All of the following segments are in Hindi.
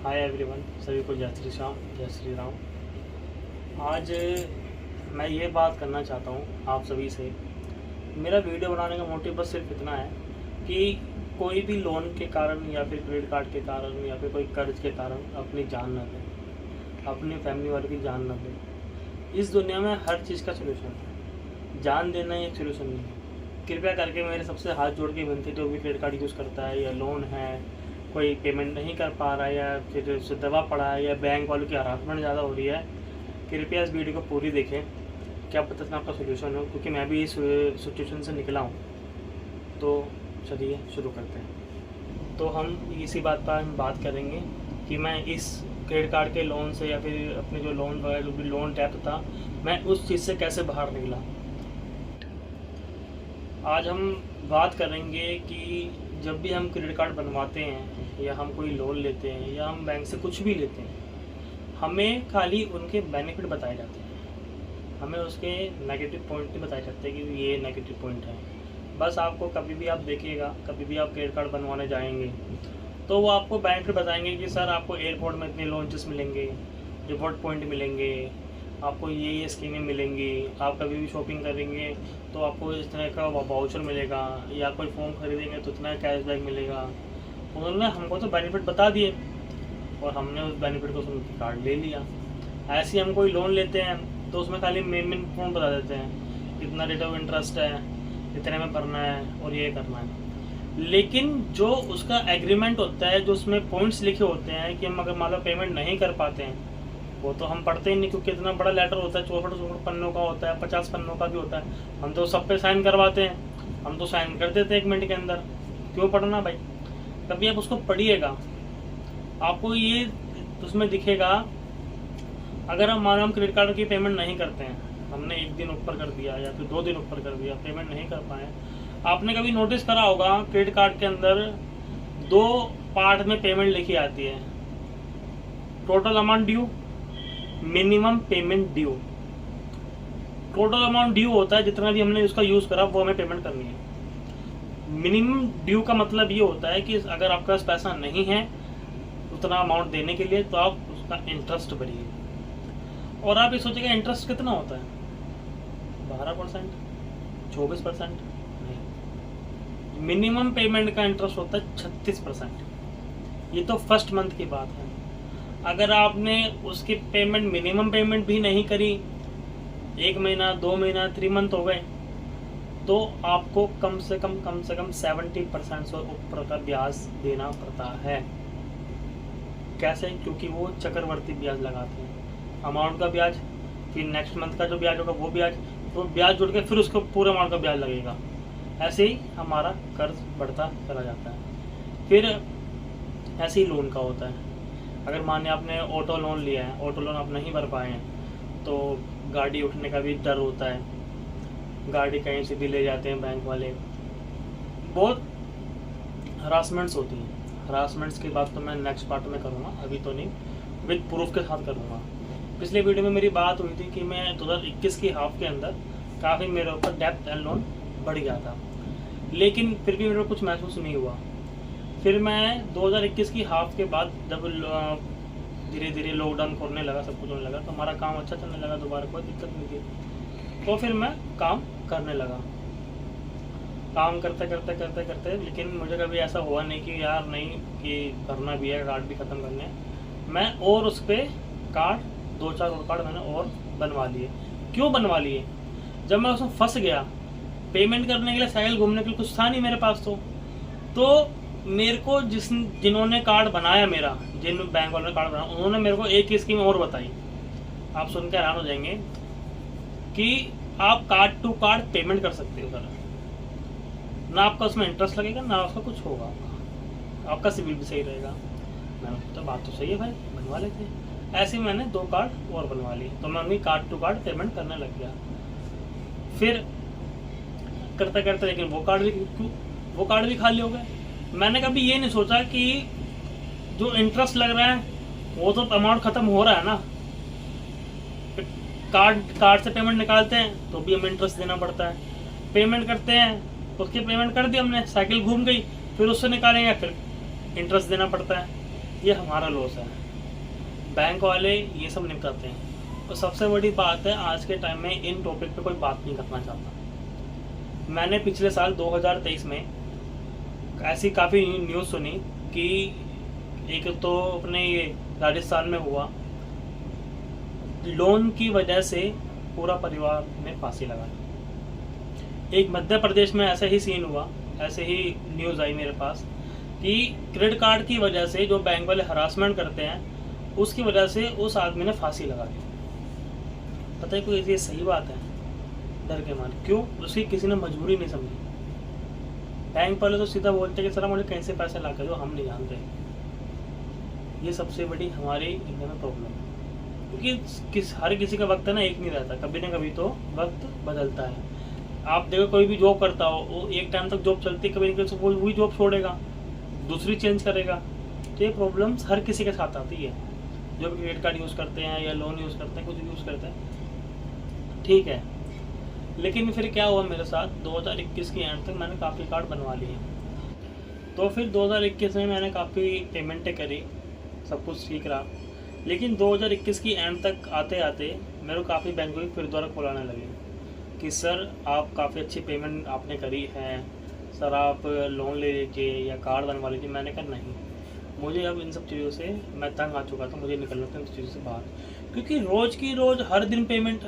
हाय एवरीवन, सभी को जय श्री श्याम, जय श्री राम। आज मैं ये बात करना चाहता हूँ आप सभी से। मेरा वीडियो बनाने का मोटिव बस सिर्फ इतना है कि कोई भी लोन के कारण या फिर क्रेडिट कार्ड के कारण या फिर कोई कर्ज के कारण अपनी जान न दे, अपनी फैमिली वालों की जान न दे। इस दुनिया में हर चीज़ का सोल्यूशन है, जान देना ही एक सोल्यूशन नहीं है। कृपया करके मेरे सबसे हाथ जोड़ के विनती, जो भी क्रेडिट कार्ड यूज़ करता है या लोन है, कोई पेमेंट नहीं कर पा रहा है या फिर उससे दबा पड़ा है या बैंक वालों की हरासमेंट ज़्यादा हो रही है, कृपया इस वीडियो को पूरी देखें। क्या पता इसमें आपका सोल्यूशन हो, क्योंकि मैं भी इस सिचुएशन से निकला हूँ। तो चलिए शुरू करते हैं। तो हम इसी बात पर हम बात करेंगे कि मैं इस क्रेडिट कार्ड के लोन से या फिर अपने जो लोन वगैरह जो भी लोन टैप था, मैं उस चीज़ से कैसे बाहर निकला। आज हम बात करेंगे कि जब भी हम क्रेडिट कार्ड बनवाते हैं या हम कोई लोन लेते हैं या हम बैंक से कुछ भी लेते हैं, हमें खाली उनके बेनिफिट बताए जाते हैं, हमें उसके नेगेटिव पॉइंट नहीं बताए जाते कि ये नेगेटिव पॉइंट है। बस आपको कभी भी आप देखिएगा, कभी भी आप क्रेडिट कार्ड बनवाने जाएंगे तो वो आपको बेनिफिट बताएंगे कि सर आपको एयरपोर्ट में इतने लॉन्चेस मिलेंगे, रिवॉर्ड पॉइंट मिलेंगे, आपको ये स्कीमें मिलेंगी, आप कभी भी शॉपिंग करेंगे तो आपको इस तरह का वाउचर मिलेगा, या कोई फ़ोन खरीदेंगे तो इतना कैशबैक मिलेगा। उन्होंने हमको तो बेनिफिट बता दिए और हमने उस बेनिफिट को सुन के कार्ड ले लिया। ऐसे ही हम कोई लोन लेते हैं तो उसमें खाली मेन पॉइंट बता देते हैं, कितना रेट ऑफ इंटरेस्ट है, इतने में भरना है और ये करना है। लेकिन जो उसका एग्रीमेंट होता है, जो उसमें पॉइंट्स लिखे होते हैं कि हम अगर मान लो पेमेंट नहीं कर पाते हैं, वो तो हम पढ़ते ही नहीं, क्योंकि इतना बड़ा लेटर होता है, 64 पन्नों का होता है, 50 पन्नों का भी होता है। हम तो सब पे साइन करवाते हैं, हम तो साइन कर देते हैं 1 मिनट के अंदर। क्यों पढ़ना भाई? कभी आप उसको पढ़िएगा, आपको ये उसमें दिखेगा। अगर हम मान लो हम क्रेडिट कार्ड की पेमेंट नहीं करते हैं, हमने 1 दिन ऊपर कर दिया या फिर 2 दिन ऊपर कर दिया, पेमेंट नहीं कर पाए, आपने कभी नोटिस करा होगा क्रेडिट कार्ड के अंदर 2 पार्ट में पेमेंट लिखी आती है, total amount due, minimum payment due. Total amount due होता है जितना भी हमने उसका यूज करा वो हमें पेमेंट करनी है। मिनिमम ड्यू का मतलब ये होता है कि अगर आपके पास पैसा नहीं है उतना अमाउंट देने के लिए, तो आप उसका इंटरेस्ट भरिए। और आप ये सोचिएगा इंटरेस्ट कितना होता है? 12%, 24%? नहीं, मिनिमम पेमेंट का इंटरेस्ट होता है 36%। ये तो फर्स्ट मंथ की बात है। अगर आपने उसकी पेमेंट मिनिमम पेमेंट भी नहीं करी, 1 महीना 2 महीना 3 मंथ हो गए, तो आपको कम से कम 70% से ऊपर का ब्याज देना पड़ता है। कैसे? क्योंकि वो चक्रवर्ती ब्याज लगाते हैं। अमाउंट का ब्याज, फिर नेक्स्ट मंथ का जो ब्याज होगा वो ब्याज, तो ब्याज जुड़ के फिर उसको पूरे अमाउंट का ब्याज लगेगा। ऐसे ही हमारा कर्ज बढ़ता चला जाता है। फिर ऐसे ही लोन का होता है। अगर माने आपने ऑटो लोन लिया है, ऑटो लोन आप नहीं भर पाए हैं, तो गाड़ी उठने का भी डर होता है, गाड़ी कहीं से भी ले जाते हैं बैंक वाले, बहुत हरासमेंट्स होती हैं। हरासमेंट्स की बात तो मैं नेक्स्ट पार्ट में करूँगा, अभी तो नहीं, विद प्रूफ के साथ करूँगा। पिछले वीडियो में मेरी बात हुई थी कि मैं 2021 की हाफ के अंदर काफ़ी मेरे ऊपर डेप्थ एंड लोन बढ़ गया था, लेकिन फिर भी मेरे को कुछ महसूस नहीं हुआ। फिर मैं 2021 की हाफ के बाद जब धीरे धीरे लॉकडाउन खोलने लगा, सब कुछ होने लगा, तो हमारा काम अच्छा चलने लगा, दोबारा कोई दिक्कत नहीं थी। तो फिर मैं काम करने लगा, काम करते करते करते करते, लेकिन मुझे कभी ऐसा हुआ नहीं कि यार नहीं कि करना भी है, कार्ड भी ख़त्म करने हैं। मैं और उस पर कार्ड 2-4 और कार्ड मैंने और बनवा लिए। क्यों बनवा लिए? जब मैं उसमें फंस गया, पेमेंट करने के लिए, साइकिल घूमने के लिए कुछ था नहीं मेरे पास, तो मेरे को जिन्होंने कार्ड बनाया मेरा, जिन बैंक वालों ने कार्ड बनाया, उन्होंने मेरे को एक स्कीम और बताई। आप सुन के हैरान हो जाएंगे कि आप कार्ड टू कार्ड पेमेंट कर सकते हो सर, ना आपका उसमें इंटरेस्ट लगेगा, ना उसका कुछ होगा, आपका सिविल भी सही रहेगा। मैंने तो बात तो सही है भाई, बनवा लेते हैं। ऐसे ही मैंने 2 कार्ड और बनवा लिए, तो मैं उनकी कार्ड टू कार्ड पेमेंट करने लग गया। फिर करते करते लेकिन वो कार्ड भी खाली हो गए। मैंने कभी ये नहीं सोचा कि जो इंटरेस्ट लग रहा है वो तो अमाउंट खत्म हो रहा है ना, कार्ड से पेमेंट निकालते हैं तो भी हमें इंटरेस्ट देना पड़ता है, पेमेंट करते हैं उसकी पेमेंट कर दी हमने, साइकिल घूम गई, फिर उससे निकालेंगे, फिर इंटरेस्ट देना पड़ता है। ये हमारा लॉस है। बैंक वाले ये सब निपटाते हैं। और सबसे बड़ी बात है, आज के टाइम में इन टॉपिक पे कोई बात नहीं करना चाहता। मैंने पिछले साल 2023 में ऐसी काफ़ी न्यूज़ सुनी कि एक तो अपने ये राजस्थान में हुआ, लोन की वजह से पूरा परिवार ने फांसी लगा ली। एक मध्य प्रदेश में ऐसा ही सीन हुआ, ऐसे ही न्यूज़ आई मेरे पास कि क्रेडिट कार्ड की वजह से जो बैंक वाले हरासमेंट करते हैं उसकी वजह से उस आदमी ने फांसी लगा दी। पता है कोई ये सही बात है? डर के मारे। क्यों? उसकी किसी ने मजबूरी नहीं समझी। बैंक वाले तो सीधा बोलते कि सर मुझे कहीं से पैसे ला के दो, हम नहीं जानते। ये सबसे बड़ी हमारी इंडिया में प्रॉब्लम है, क्योंकि हर किसी का वक्त है ना एक नहीं रहता, कभी ना कभी तो वक्त बदलता है। आप देखो कोई भी जॉब करता हो, वो एक टाइम तक जॉब चलती है, कभी ना कभी वो वही जॉब छोड़ेगा, दूसरी चेंज करेगा। तो ये प्रॉब्लम्स हर किसी के साथ आती है, जो भी क्रेडिट कार्ड यूज़ करते हैं या लोन यूज़ करते हैं, कुछ यूज़ करते हैं, ठीक है। लेकिन फिर क्या हुआ मेरे साथ, 2021 की एंड तक मैंने काफ़ी कार्ड बनवा लिए। तो फिर 2021 में मैंने काफ़ी पेमेंटें करी, सब कुछ ठीक रहा। लेकिन 2021 की एंड तक आते आते मेरे को काफ़ी बैंकों की फिर द्वारा खोलाने लगे कि सर आप काफ़ी अच्छी पेमेंट आपने करी है, सर आप लोन ले लीजिए या कार्ड बनवा लीजिए। मैंने कहा नहीं, मुझे अब इन सब चीज़ों से मैं तंग आ चुका था, मुझे निकलना था इन चीज़ों से बाहर। क्योंकि रोज़ की रोज़ हर दिन पेमेंट,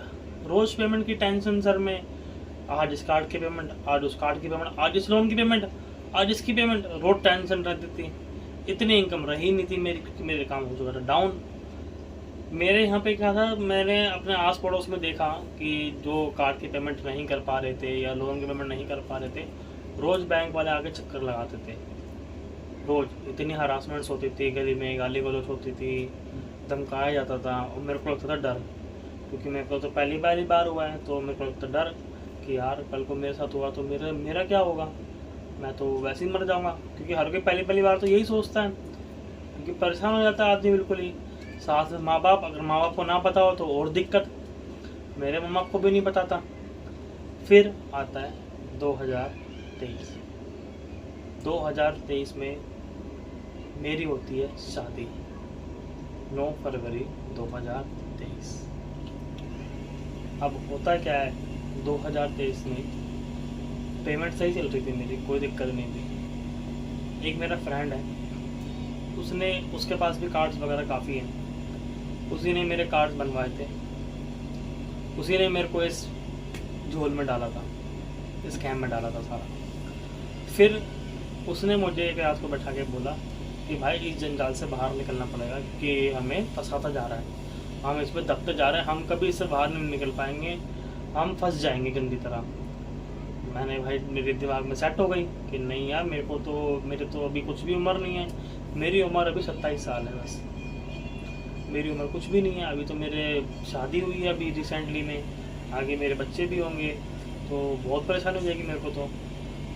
रोज़ पेमेंट की टेंशन सर में, आज इस कार्ड की पेमेंट, आज उस कार्ड की पेमेंट, आज इस लोन की पेमेंट, आज इसकी पेमेंट, रोज़ टेंशन रहती थी। इतनी इनकम रही नहीं थी मेरी, क्योंकि मेरे काम हो चुका था डाउन। मेरे यहाँ पे क्या था, मैंने अपने आस पड़ोस में देखा कि जो कार्ड की पेमेंट नहीं कर पा रहे थे या लोन की पेमेंट नहीं कर पा रहे थे, रोज़ बैंक वाले आगे चक्कर लगाते थे। रोज़ इतनी हरासमेंट्स होती थी, गली में गाली गलौज होती थी, धमकाया जाता था। और मेरे को लगता था डर, क्योंकि मेरे को तो पहली बार हुआ है, तो मेरे को लगता डर कि यार कल को मेरे साथ हुआ तो मेरा क्या होगा, मैं तो वैसे ही मर जाऊँगा। क्योंकि हर कोई पहली बार तो यही सोचता है, क्योंकि परेशान हो जाता है आदमी बिल्कुल ही। साथ में माँ बाप, अगर माँ बाप को ना पता हो तो और दिक्कत। मेरे माँ बाप को भी नहीं पता था। फिर आता है 2023। 2023 में मेरी होती है शादी, 9 फरवरी 2023। अब होता क्या है, 2023 में पेमेंट सही चल रही थी मेरी, कोई दिक्कत नहीं थी। एक मेरा फ्रेंड है, उसके पास भी कार्ड्स वगैरह काफ़ी हैं, उसी ने मेरे कार्ड्स बनवाए थे, उसी ने मेरे को इस झोल में डाला था, इस स्कैम में डाला था सारा। फिर उसने मुझे एक रात को बैठा के बोला कि भाई इस जंजाल से बाहर निकलना पड़ेगा, क्योंकि हमें फंसाता जा रहा है, हम इस पर दबते जा रहे हैं, हम कभी इससे बाहर नहीं निकल पाएंगे, हम फंस जाएंगे गंदी तरह। मैंने भाई, मेरे दिमाग में सेट हो गई कि नहीं यार, मेरे तो अभी कुछ भी उम्र नहीं है, मेरी उम्र अभी 27 साल है बस, मेरी उम्र कुछ भी नहीं है। अभी तो मेरे शादी हुई है अभी रिसेंटली में, आगे मेरे बच्चे भी होंगे, तो बहुत परेशानी हो जाएगी मेरे को। तो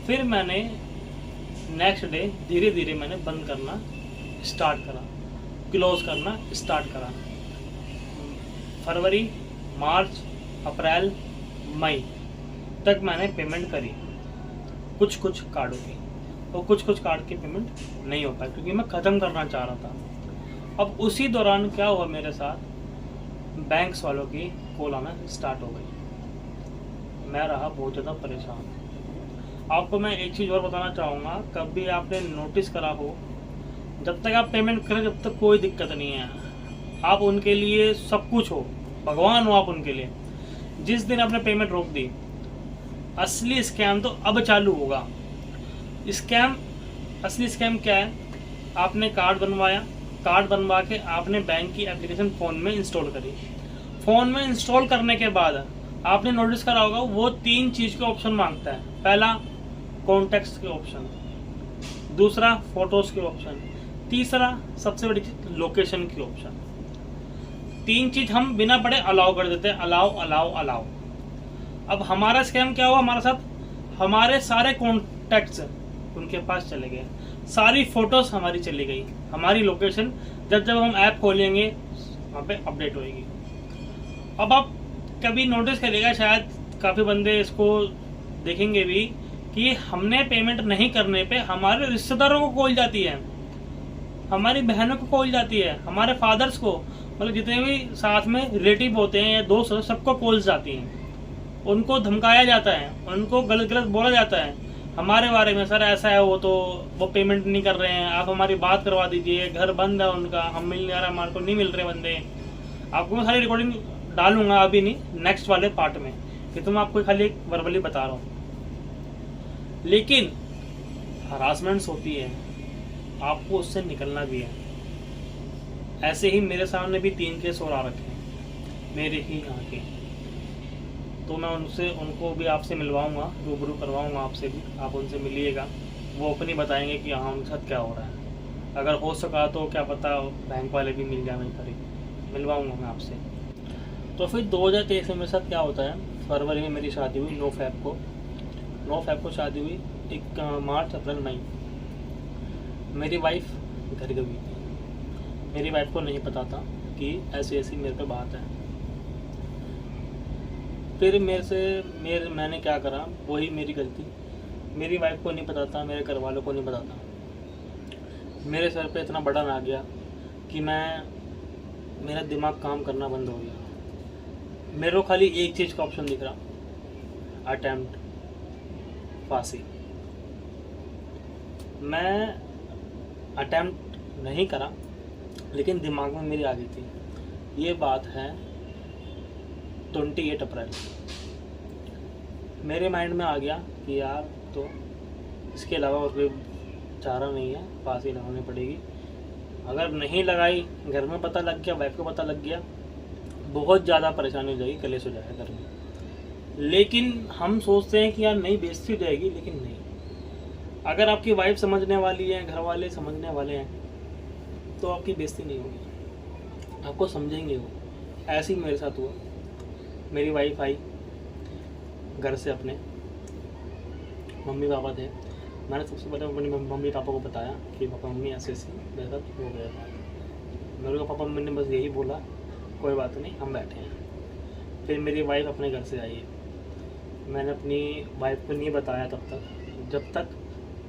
फिर मैंने नेक्स्ट डे धीरे धीरे मैंने बंद करना स्टार्ट करा, क्लोज करना स्टार्ट करा। फरवरी, मार्च, अप्रैल, मई तक मैंने पेमेंट करी कुछ कार्डों की, और कुछ कार्ड की पेमेंट नहीं हो पाई, क्योंकि मैं ख़त्म करना चाह रहा था। अब उसी दौरान क्या हुआ मेरे साथ, बैंक्स वालों की कॉल आना स्टार्ट हो गई। मैं रहा बहुत ज़्यादा परेशान। आपको मैं एक चीज़ और बताना चाहूँगा, कभी आपने नोटिस करा हो, जब तक आप पेमेंट करें जब तक कोई दिक्कत नहीं है, आप उनके लिए सब कुछ हो, भगवान हो आप उनके लिए। जिस दिन आपने पेमेंट रोक दी, असली स्कैम तो अब चालू होगा। असली स्कैम क्या है, आपने कार्ड बनवाया, कार्ड बनवा के आपने बैंक की एप्लीकेशन फ़ोन में इंस्टॉल करी, फ़ोन में इंस्टॉल करने के बाद आपने नोटिस करा होगा वो 3 चीज़ के ऑप्शन मांगता है। पहला कॉन्टैक्ट्स के ऑप्शन, दूसरा फोटोज़ के ऑप्शन, तीसरा सबसे बड़ी चीज़ लोकेशन की ऑप्शन। 3 चीज़ हम बिना पढ़े अलाउ कर देते हैं, अलाउ। अब हमारा स्कैम क्या हुआ हमारे साथ, हमारे सारे कॉन्टैक्ट्स उनके पास चले गए, सारी फोटोज़ हमारी चली गई, हमारी लोकेशन जब हम ऐप खोलेंगे वहाँ पे अपडेट होएगी। अब आप कभी नोटिस करिएगा, शायद काफ़ी बंदे इसको देखेंगे भी, कि हमने पेमेंट नहीं करने पे हमारे रिश्तेदारों को कॉल जाती है हमारी बहनों को कॉल जाती है, हमारे फादर्स को, मतलब जितने भी साथ में रिलेटिव होते हैं या दोस्त होते हैं सबको कॉल्स जाती हैं। उनको धमकाया जाता है, उनको गलत गलत बोला जाता है हमारे बारे में, सर ऐसा है वो पेमेंट नहीं कर रहे हैं, आप हमारी बात करवा दीजिए, घर बंद है उनका, हम मिलने आ रहे, हमारे को नहीं मिल रहे बंदे। आपको मैं सारी रिकॉर्डिंग डालूंगा, अभी नहीं, नेक्स्ट वाले पार्ट में, कि तो मैं आपको खाली एक वर्बली बता रहा हूँ। लेकिन हरासमेंट्स होती है, आपको उससे निकलना भी है। ऐसे ही मेरे सामने भी 3 केस और आ रखे हैं मेरे ही यहाँ के, तो मैं उनको भी आपसे मिलवाऊंगा, रूबरू करवाऊंगा आपसे भी, आप उनसे मिलिएगा, वो अपनी बताएंगे कि हाँ उनके साथ क्या हो रहा है। अगर हो सका तो क्या पता बैंक वाले भी मिल जाए, वहीं पर ही मिलवाऊंगा मैं आपसे। तो फिर 2023 में मेरे साथ क्या होता है, फरवरी में मेरी शादी हुई, 9 फ़रवरी को शादी हुई, 1 मार्च, अप्रैल, मई मेरी वाइफ घर गई थी। मेरी वाइफ को नहीं पता था कि ऐसी ऐसी मेरे पे बात है। फिर मैंने क्या करा, वही मेरी गलती, मेरी वाइफ को नहीं पता था, मेरे घर वालों को नहीं पता था। मेरे सर पे इतना बर्डन आ गया कि मेरा दिमाग काम करना बंद हो गया। मेरे को खाली एक चीज़ का ऑप्शन दिख रहा, अटेम्प्ट, फांसी। मैं अटेम्प्ट नहीं करा, लेकिन दिमाग में मेरी आ गई थी। ये बात है 28 अप्रैल, मेरे माइंड में आ गया कि यार तो इसके अलावा और कोई चारा नहीं है, फांसी लगानी पड़ेगी। अगर नहीं लगाई, घर में पता लग गया, वाइफ को पता लग गया, बहुत ज़्यादा परेशानी हो जाएगी, कलेश हो जाएगा घर में। लेकिन हम सोचते हैं कि यार नहीं, बेइज्जती हो जाएगी, लेकिन नहीं। अगर आपकी वाइफ समझने वाली है, घर वाले समझने वाले हैं, तो आपकी बेइज्जती नहीं होगी, आपको समझेंगे वो। ऐसे ही मेरे साथ हुआ। मेरी वाइफ आई घर से, अपने मम्मी पापा थे। मैंने सबसे पहले अपने मम्मी पापा को बताया कि पापा मम्मी ऐसे मेरे साथ हो गया था। मेरे को पापा मम्मी ने बस यही बोला, कोई बात नहीं, हम बैठे हैं। फिर मेरी वाइफ अपने घर से आई है। मैंने अपनी वाइफ को नहीं बताया तब तक, जब तक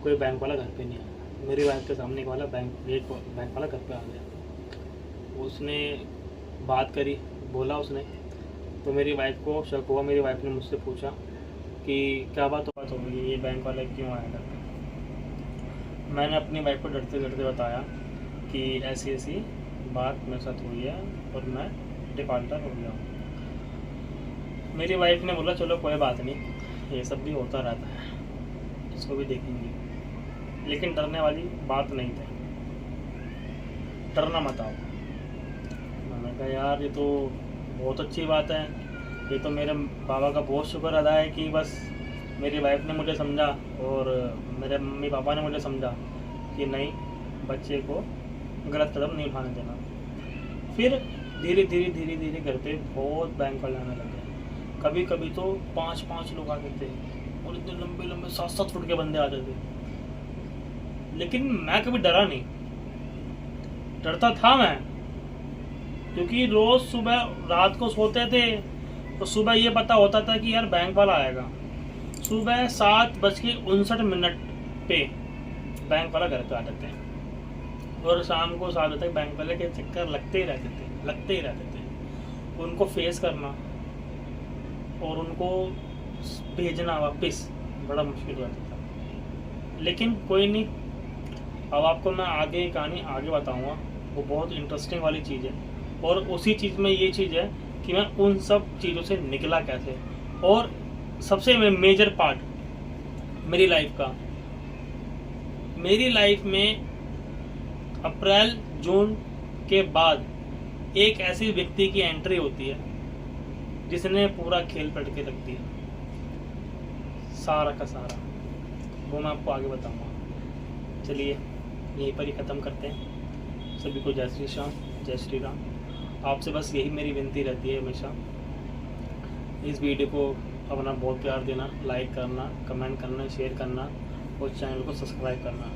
कोई बैंक वाला घर पे नहीं आया। मेरी वाइफ के सामने एक बैंक वाला घर पे आ गया। उसने बात करी, बोला उसने, तो मेरी वाइफ को शक हुआ। मेरी वाइफ ने मुझसे पूछा कि क्या बात हो गई, ये बैंक वाला क्यों आया घर पे। मैंने अपनी वाइफ को डरते डरते बताया कि ऐसी ऐसी बात मेरे साथ हुई है और मैं डिफॉल्टर हो गया हूँ। मेरी वाइफ ने बोला चलो कोई बात नहीं, ये सब भी होता रहता है, इसको भी देखेंगे। लेकिन डरने वाली बात नहीं थी, डरना मत आओ। मैंने कहा यार ये तो बहुत अच्छी बात है, ये तो मेरे बाबा का बहुत शुक्र अदा है कि बस मेरी वाइफ ने मुझे समझा और मेरे मम्मी पापा ने मुझे समझा कि नहीं, बच्चे को गलत कदम नहीं उठाने देना। फिर धीरे धीरे घर पे बहुत बैंक वाले आने लगे। कभी कभी तो 5 लोग आते थे और इतने लंबे 7 फुट के बंदे आते थे। लेकिन मैं कभी डरा नहीं, डरता था मैं, क्योंकि रोज सुबह रात को सोते थे तो सुबह ये पता होता था कि यार बैंक वाला आएगा। सुबह 7:59 पे बैंक वाला घर पे आ जाते हैं और शाम को 7 बजे तक बैंक वाले के चक्कर लगते ही रहते थे। उनको फेस करना और उनको भेजना वापस बड़ा मुश्किल हो जाता था। लेकिन कोई नहीं, अब आपको मैं आगे कहानी आगे बताऊंगा, वो बहुत इंटरेस्टिंग वाली चीज़ है। और उसी चीज़ में ये चीज़ है कि मैं उन सब चीज़ों से निकला कैसे। और सबसे मेजर पार्ट मेरी लाइफ में अप्रैल जून के बाद एक ऐसी व्यक्ति की एंट्री होती है जिसने पूरा खेल पलट के रख दिया, सारा का सारा। वो मैं आपको आगे बताऊंगा। चलिए यहीं पर ही ख़त्म करते हैं। सभी को जय श्री श्याम, जय श्री राम। आपसे बस यही मेरी विनती रहती है हमेशा, इस वीडियो को अपना बहुत प्यार देना, लाइक करना, कमेंट करना, शेयर करना और चैनल को सब्सक्राइब करना।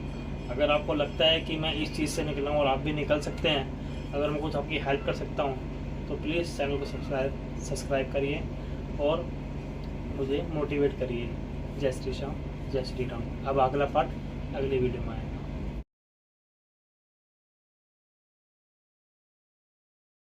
अगर आपको लगता है कि मैं इस चीज़ से निकला हूँ और आप भी निकल सकते हैं, अगर मैं कुछ आपकी हेल्प कर सकता हूँ तो प्लीज़ चैनल को सब्सक्राइब करिए और मुझे मोटिवेट करिए। जय श्री श्याम, जय श्री राम। अब अगला पार्ट अगले वीडियो में आए।